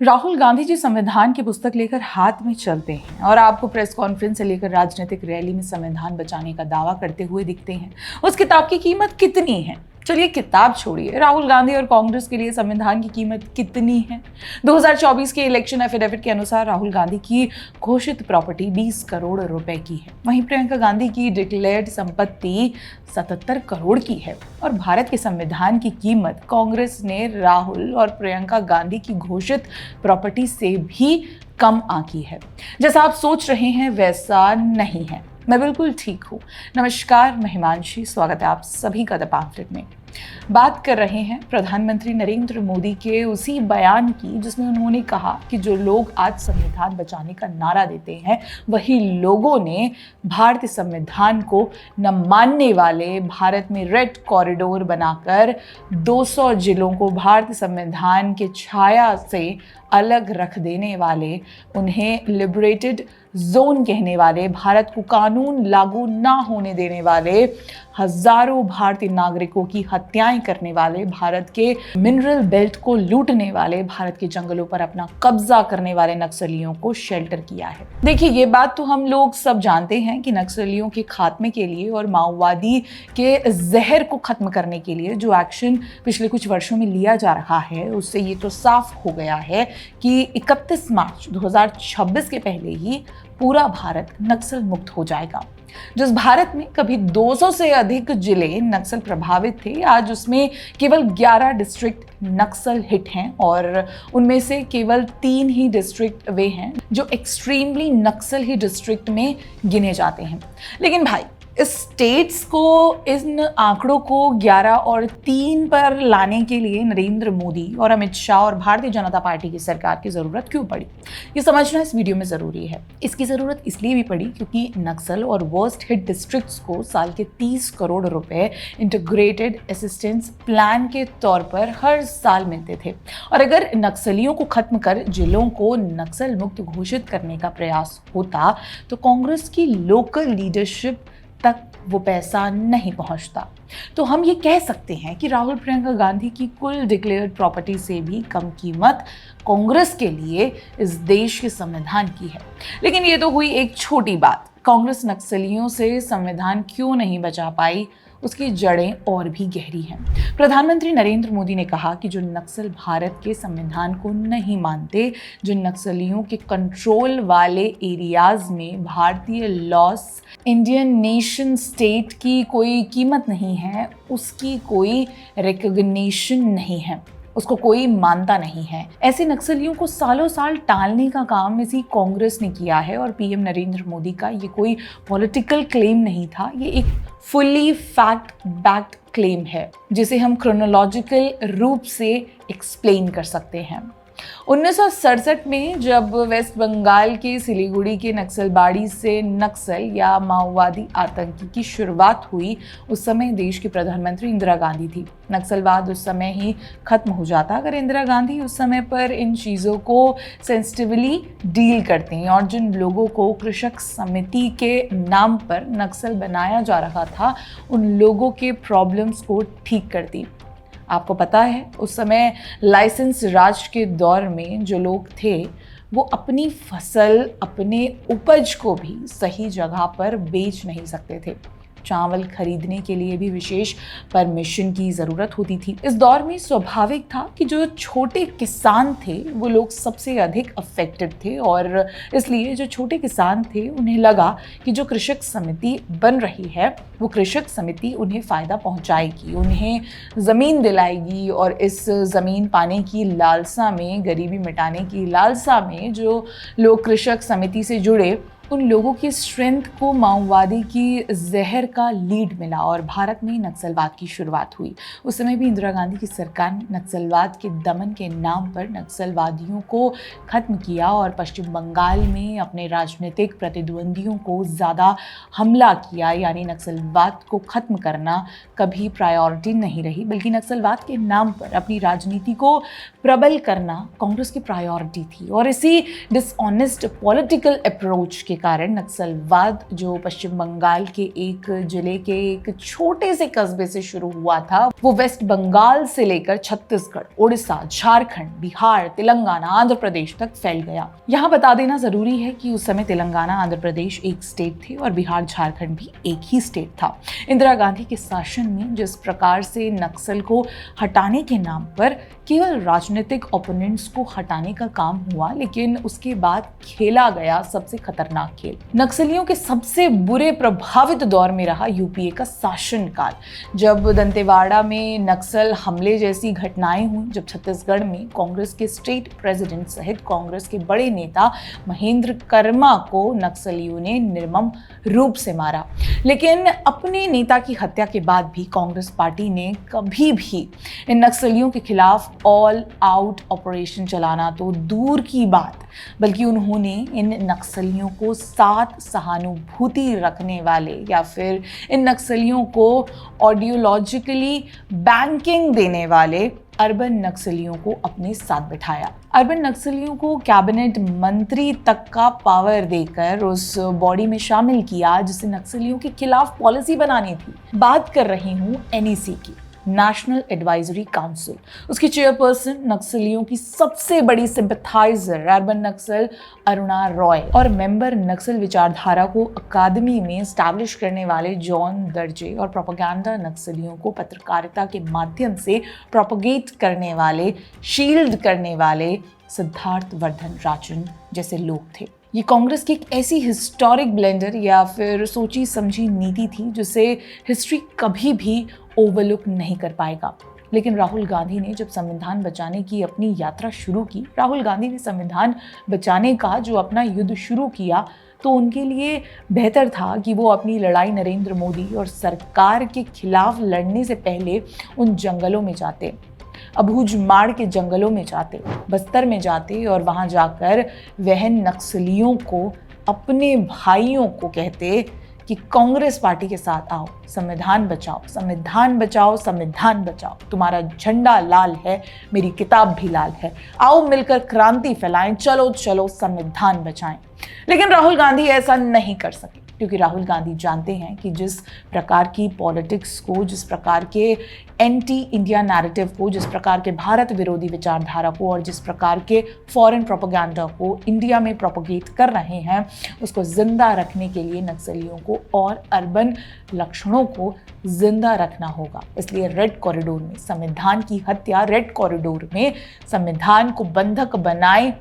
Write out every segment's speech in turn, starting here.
राहुल गांधी जी संविधान की पुस्तक लेकर हाथ में चलते हैं और आपको प्रेस कॉन्फ्रेंस से लेकर राजनीतिक रैली में संविधान बचाने का दावा करते हुए दिखते हैं। उस किताब की कीमत कितनी है? चलिए किताब छोड़िए, राहुल गांधी और कांग्रेस के लिए संविधान की कीमत कितनी है? 2024 के इलेक्शन एफिडेविट के अनुसार राहुल गांधी की घोषित प्रॉपर्टी 20 करोड़ रुपए की है। वहीं प्रियंका गांधी की डिक्लेयर्ड संपत्ति 77 करोड़ की है। और भारत के संविधान की कीमत कांग्रेस ने राहुल और प्रियंका गांधी की घोषित प्रॉपर्टी से भी कम आंकी है। जैसा आप सोच रहे हैं वैसा नहीं है। मैं बिल्कुल ठीक हूँ। नमस्कार, मैं हिमांशी, स्वागत है आप सभी का द पैम्फलेट में। बात कर रहे हैं प्रधानमंत्री नरेंद्र मोदी के उसी बयान की जिसमें उन्होंने कहा कि जो लोग आज संविधान बचाने का नारा देते हैं वही लोगों ने भारतीय संविधान को न मानने वाले, भारत में रेड कॉरिडोर बनाकर 200 जिलों को भारतीय संविधान के छाया से अलग रख देने वाले, उन्हें लिबरेटेड जोन कहने वाले, भारत को कानून लागू ना होने देने वाले, हजारों भारतीय नागरिकों की हत्याएं करने वाले, भारत के मिनरल बेल्ट को लूटने वाले, भारत के जंगलों पर अपना कब्जा करने वाले नक्सलियों को शेल्टर किया है। देखिए, ये बात तो हम लोग सब जानते हैं कि नक्सलियों के खात्मे के लिए और माओवादी के जहर को खत्म करने के लिए जो एक्शन पिछले कुछ वर्षों में लिया जा रहा है उससे ये तो साफ हो गया है कि 31 मार्च 2026 के पहले ही पूरा भारत नक्सल मुक्त हो जाएगा। जिस भारत में कभी 200 से अधिक जिले नक्सल प्रभावित थे, आज उसमें केवल 11 डिस्ट्रिक्ट नक्सल हिट हैं और उनमें से केवल 3 ही डिस्ट्रिक्ट वे हैं जो एक्सट्रीमली नक्सल ही डिस्ट्रिक्ट में गिने जाते हैं। लेकिन भाई, इस स्टेट्स को, इन आंकड़ों को 11 और 3 पर लाने के लिए नरेंद्र मोदी और अमित शाह और भारतीय जनता पार्टी की सरकार की ज़रूरत क्यों पड़ी, ये समझना इस वीडियो में ज़रूरी है। इसकी ज़रूरत इसलिए भी पड़ी क्योंकि नक्सल और वर्स्ट हिट डिस्ट्रिक्ट्स को साल के 30 करोड़ रुपए इंटीग्रेटेड असिस्टेंस प्लान के तौर पर हर साल मिलते थे। और अगर नक्सलियों को खत्म कर जिलों को नक्सल मुक्त घोषित करने का प्रयास होता तो कांग्रेस की लोकल लीडरशिप तक वो पैसा नहीं पहुंचता। तो हम ये कह सकते हैं कि राहुल प्रियंका गांधी की कुल डिक्लेयर्ड प्रॉपर्टी से भी कम कीमत कांग्रेस के लिए इस देश के संविधान की है। लेकिन ये तो हुई एक छोटी बात। कांग्रेस नक्सलियों से संविधान क्यों नहीं बचा पाई, उसकी जड़ें और भी गहरी हैं। प्रधानमंत्री नरेंद्र मोदी ने कहा कि जो नक्सल भारत के संविधान को नहीं मानते, जो नक्सलियों के कंट्रोल वाले एरियाज में भारतीय लॉस, इंडियन नेशन स्टेट की कोई कीमत नहीं है, उसकी कोई रिकॉग्निशन नहीं है, उसको कोई मानता नहीं है। ऐसे नक्सलियों को सालों साल टालने का काम इसी कांग्रेस ने किया है। और पीएम नरेंद्र मोदी का ये कोई पॉलिटिकल क्लेम नहीं था, ये एक फुली फैक्ट बैक्ड क्लेम है जिसे हम क्रोनोलॉजिकल रूप से एक्सप्लेन कर सकते हैं। 1967 में जब वेस्ट बंगाल के सिलीगुड़ी के नक्सलबाड़ी से नक्सल या माओवादी आतंकी की शुरुआत हुई, उस समय देश की प्रधानमंत्री इंदिरा गांधी थी। नक्सलवाद उस समय ही खत्म हो जाता अगर इंदिरा गांधी उस समय पर इन चीज़ों को सेंसिटिवली डील करती हैं और जिन लोगों को कृषक समिति के नाम पर नक्सल बनाया जा रहा था उन लोगों के प्रॉब्लम्स को ठीक करती। आपको पता है, उस समय लाइसेंस राज के दौर में जो लोग थे वो अपनी फसल, अपने उपज को भी सही जगह पर बेच नहीं सकते थे। चावल खरीदने के लिए भी विशेष परमिशन की ज़रूरत होती थी। इस दौर में स्वाभाविक था कि जो छोटे किसान थे वो लोग सबसे अधिक अफेक्टेड थे और इसलिए जो छोटे किसान थे उन्हें लगा कि जो कृषक समिति बन रही है वो कृषक समिति उन्हें फ़ायदा पहुंचाएगी, उन्हें ज़मीन दिलाएगी और इस ज़मीन पाने की लालसा में, गरीबी मिटाने की लालसा में जो लोग कृषक समिति से जुड़े उन लोगों की स्ट्रेंथ को माओवादी की जहर का लीड मिला और भारत में नक्सलवाद की शुरुआत हुई। उस समय भी इंदिरा गांधी की सरकार ने नक्सलवाद के दमन के नाम पर नक्सलवादियों को खत्म किया और पश्चिम बंगाल में अपने राजनीतिक प्रतिद्वंदियों को ज़्यादा हमला किया। यानी नक्सलवाद को खत्म करना कभी प्रायोरिटी नहीं रही, बल्कि नक्सलवाद के नाम पर अपनी राजनीति को प्रबल करना कांग्रेस की प्रायोरिटी थी। और इसी डिसऑनेस्ट पॉलिटिकल अप्रोच के कारण नक्सलवाद जो पश्चिम बंगाल के एक जिले के एक छोटे से कस्बे से शुरू हुआ था, वो वेस्ट बंगाल से लेकर छत्तीसगढ़, उड़ीसा, झारखंड, बिहार, तेलंगाना, आंध्र प्रदेश तक फैल गया। यहाँ बता देना जरूरी है कि उस समय तेलंगाना, आंध्र प्रदेश एक स्टेट थे और बिहार, झारखंड भी एक ही स्टेट था। इंदिरा गांधी के शासन में जिस प्रकार से नक्सल को हटाने के नाम पर केवल राजनीतिक ओपोनेंट्स को हटाने का काम हुआ, लेकिन उसके बाद खेला गया सबसे खतरनाक खेल नक्सलियों के सबसे बुरे प्रभावित दौर में रहा यूपीए का शासनकाल। जब दंतेवाड़ा में नक्सल हमले जैसी घटनाएं हुई, जब छत्तीसगढ़ में कांग्रेस के स्टेट प्रेसिडेंट सहित कांग्रेस के बड़े नेता महेंद्र कर्मा को नक्सलियों ने निर्मम रूप से मारा, लेकिन अपने नेता की हत्या के बाद भी कांग्रेस पार्टी ने कभी भी इन नक्सलियों के खिलाफ ऑल आउट ऑपरेशन चलाना तो दूर की बात, बल्कि उन्होंने इन नक्सलियों को साथ सहानुभूति रखने वाले या फिर इन नक्सलियों को आइडियोलॉजिकली बैंकिंग देने वाले अर्बन नक्सलियों को अपने साथ बिठाया। अर्बन नक्सलियों को कैबिनेट मंत्री तक का पावर देकर उस बॉडी में शामिल किया जिसे नक्सलियों के खिलाफ पॉलिसी बनानी थी। बात कर रही हूँ एनईसी की, नेशनल एडवाइजरी काउंसिल। उसकी चेयरपर्सन नक्सलियों की सबसे बड़ी सिंपैथाइजर अर्बन नक्सल अरुणा रॉय और मेंबर नक्सल विचारधारा को अकादमी में एस्टैब्लिश करने वाले जॉन दर्जे और प्रोपेगेंडा नक्सलियों को पत्रकारिता के माध्यम से प्रोपोगेट करने वाले, शील्ड करने वाले सिद्धार्थ वर्धन राजन जैसे लोग थे। ये कांग्रेस की एक ऐसी हिस्टोरिक ब्लेंडर या फिर सोची समझी नीति थी जिसे हिस्ट्री कभी भी ओवरलुक नहीं कर पाएगा। लेकिन राहुल गांधी ने जब संविधान बचाने की अपनी यात्रा शुरू की, राहुल गांधी ने संविधान बचाने का जो अपना युद्ध शुरू किया, तो उनके लिए बेहतर था कि वो अपनी लड़ाई नरेंद्र मोदी और सरकार के खिलाफ लड़ने से पहले उन जंगलों में जाते, अबूझमाड़ के जंगलों में जाते, बस्तर में जाते और वहां जाकर वह नक्सलियों को, अपने भाइयों को कहते कि कांग्रेस पार्टी के साथ आओ, संविधान बचाओ, संविधान बचाओ, संविधान बचाओ, तुम्हारा झंडा लाल है, मेरी किताब भी लाल है, आओ मिलकर क्रांति फैलाएं, चलो चलो संविधान बचाएं। लेकिन राहुल गांधी ऐसा नहीं कर सके, क्योंकि राहुल गांधी जानते हैं कि जिस प्रकार की पॉलिटिक्स को, जिस प्रकार के एंटी इंडिया नैरेटिव को, जिस प्रकार के भारत विरोधी विचारधारा को और जिस प्रकार के फॉरेन प्रोपेगेंडा को इंडिया में प्रोपोगेट कर रहे हैं, उसको जिंदा रखने के लिए नक्सलियों को और अर्बन लक्षणों को जिंदा रखना होगा। इसलिए रेड कॉरिडोर में संविधान की हत्या, रेड कॉरिडोर में संविधान को बंधक बनाए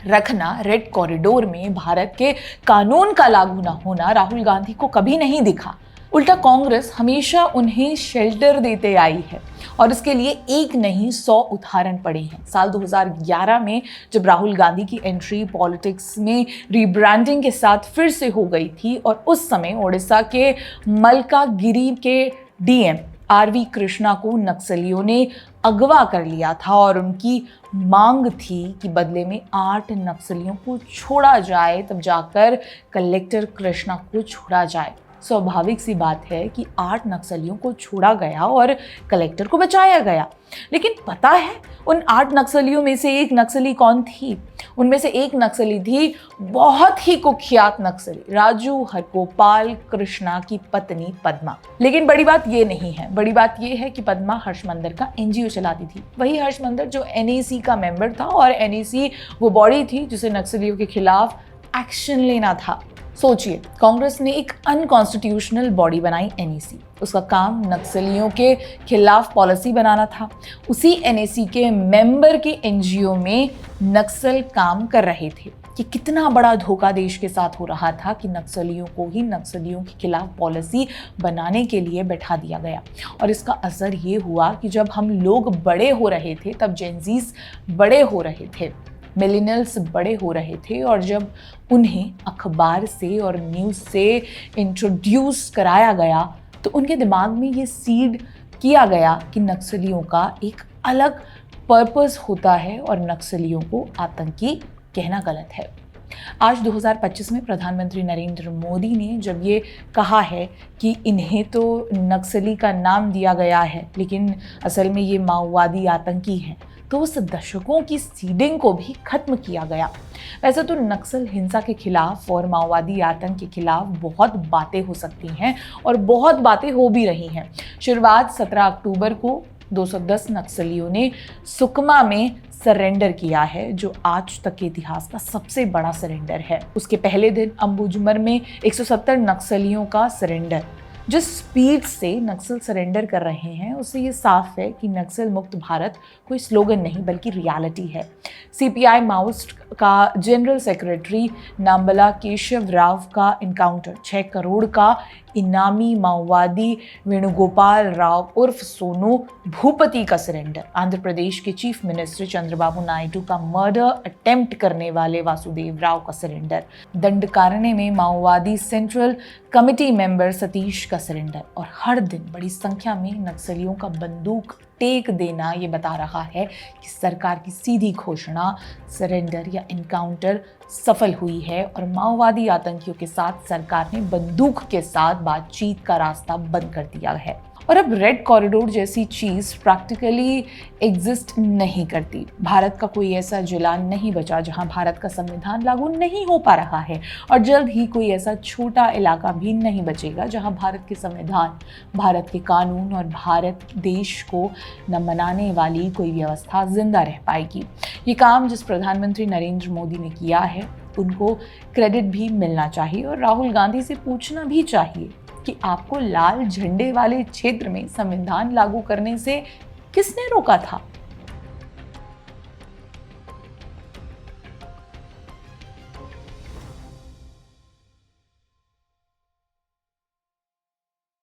रखना, रेड कॉरिडोर में भारत के कानून का लागू न होना राहुल गांधी को कभी नहीं दिखा। उल्टा कांग्रेस हमेशा उन्हें शेल्टर देते आई है और इसके लिए एक नहीं 100 उदाहरण पड़े हैं। साल 2011 में जब राहुल गांधी की एंट्री पॉलिटिक्स में रीब्रांडिंग के साथ फिर से हो गई थी और उस समय ओडिशा के मलकागिरी के डीएम आरवी कृष्णा को नक्सलियों ने अगवा कर लिया था और उनकी मांग थी कि बदले में 8 नक्सलियों को छोड़ा जाए, तब जाकर कलेक्टर कृष्णा को छोड़ा जाए। स्वाभाविक सी बात है कि 8 नक्सलियों को छोड़ा गया और कलेक्टर को बचाया गया। लेकिन पता है उन 8 नक्सलियों में से एक नक्सली कौन थी? उनमें से एक नक्सली थी बहुत ही कुख्यात नक्सली राजू हरगोपाल कृष्णा की पत्नी पद्मा। लेकिन बड़ी बात ये नहीं है, बड़ी बात ये है कि पद्मा हर्षमंदर का एनजीओ चलाती थी। वही हर्षमंदर जो एनईसी का मेंबर था और एनईसी वो बॉडी थी जिसे नक्सलियों के खिलाफ एक्शन लेना था। सोचिए, कांग्रेस ने एक अनकॉन्स्टिट्यूशनल बॉडी बनाई एनईसी। उसका काम नक्सलियों के खिलाफ पॉलिसी बनाना था। उसी एनईसी के मेंबर के एनजीओ में नक्सल काम कर रहे थे। कि कितना बड़ा धोखा देश के साथ हो रहा था कि नक्सलियों को ही नक्सलियों के खिलाफ पॉलिसी बनाने के लिए बैठा दिया गया। और इसका असर ये हुआ कि जब हम लोग बड़े हो रहे थे, तब जेनजीज बड़े हो रहे थे, मिलेनियल्स बड़े हो रहे थे, और जब उन्हें अखबार से और न्यूज़ से इंट्रोड्यूस कराया गया तो उनके दिमाग में ये सीड किया गया कि नक्सलियों का एक अलग पर्पस होता है और नक्सलियों को आतंकी कहना गलत है। आज 2025 में प्रधानमंत्री नरेंद्र मोदी ने जब ये कहा है कि इन्हें तो नक्सली का नाम दिया गया है लेकिन असल में ये माओवादी आतंकी हैं, तो उस दशकों की सीडिंग को भी खत्म किया गया। वैसे तो नक्सल हिंसा के खिलाफ और माओवादी आतंक के खिलाफ बहुत बातें हो सकती हैं और बहुत बातें हो भी रही हैं। शुरुआत 17 अक्टूबर को 210 नक्सलियों ने सुकमा में सरेंडर किया है, जो आज तक के इतिहास का सबसे बड़ा सरेंडर है। उसके पहले दिन अंबुजमर में 170 नक्सलियों का सरेंडर। जिस स्पीड से नक्सल सरेंडर कर रहे हैं उससे ये साफ है कि नक्सल मुक्त भारत कोई स्लोगन नहीं बल्कि रियलिटी है। सीपीआई माओइस्ट का जनरल सेक्रेटरी नाम्बला केशव राव का इनकाउंटर, 6 करोड़ का इनामी माओवादी वेणुगोपाल राव उर्फ सोनू भूपति का सरेंडर, आंध्र प्रदेश के चीफ मिनिस्टर चंद्रबाबू नायडू का मर्डर अटेम्प्ट करने वाले वासुदेव राव का सरेंडर, दंडकारण्य में माओवादी सेंट्रल कमिटी मेंबर सतीश का सरेंडर, और हर दिन बड़ी संख्या में नक्सलियों का बंदूक टेक देना ये बता रहा है कि सरकार की सीधी घोषणा सरेंडर या इनकाउंटर सफल हुई है और माओवादी आतंकियों के साथ सरकार ने बंदूक के साथ बातचीत का रास्ता बंद कर दिया है। और अब रेड कॉरिडोर जैसी चीज़ प्रैक्टिकली एग्जिस्ट नहीं करती। भारत का कोई ऐसा जिला नहीं बचा जहां भारत का संविधान लागू नहीं हो पा रहा है, और जल्द ही कोई ऐसा छोटा इलाका भी नहीं बचेगा जहां भारत के संविधान, भारत के कानून और भारत देश को न मनाने वाली कोई व्यवस्था जिंदा रह पाएगी। ये काम जिस प्रधानमंत्री नरेंद्र मोदी ने किया है उनको क्रेडिट भी मिलना चाहिए और राहुल गांधी से पूछना भी चाहिए कि आपको लाल झंडे वाले क्षेत्र में संविधान लागू करने से किसने रोका था।